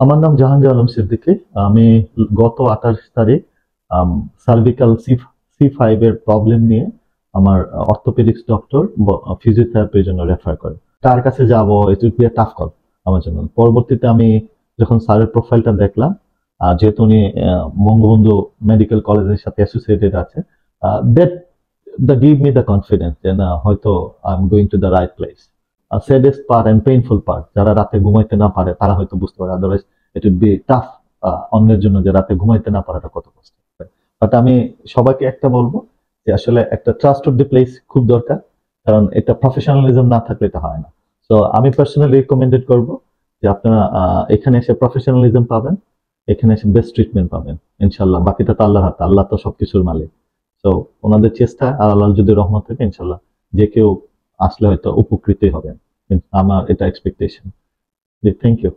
আমার নাম জাহাঙ্গীর আলম সিদ্দিকী। আমি গত 28 তারিখ সার্ভিক্যাল C5 এর প্রবলেম নিয়ে আমার অর্থোপেডিক্স ডক্টর ফিজিওথেরাপির জন্য রেফার করে। কার কাছে যাব, it will B a tough call আমার জন্য। পরবর্তীতে আমি যখন স্যারের প্রোফাইলটা দেখলাম, যেহেতু উনি বঙ্গবন্ধু মেডিকেল কলেজের সাথে অ্যাসোসিয়েটেড আছে, that the give me the confidence যে না, হয়তো I am going to the right place. Saddest part and painful part, যারা রাতে ঘুমাইতে না পারে তারা হয়তো বুঝতে পারে, otherwise it would be tough অন্যের জন্য যে রাতে ঘুমাইতে না পারাটা কত কষ্ট। বাট আমি সবাইকে একটা বলবো যে আসলে একটা ট্রাস্টেড প্লেস খুব দরকার, কারণ এটা প্রফেশনালিজম না থাকলে এটা হয় না। তো আমি পার্সোনালি রিকমেন্ডেড করব যে আপনারা এখানে এসে প্রফেশনালিজম পাবেন, এখানে এসে বেস্ট ট্রিটমেন্ট পাবেন ইনশাল্লাহ। বাকিটা তো আল্লাহর হাতে, আল্লাহ তো সবকিছুর মালিক। তো ওনাদের চেষ্টা আর আল্লাহ যদি রহমত থাকে ইনশাল্লাহ যে কেউ আসলে হয়তো উপকৃতই হবেন, আমার এটা এক্সপেকটেশন। G, thank you.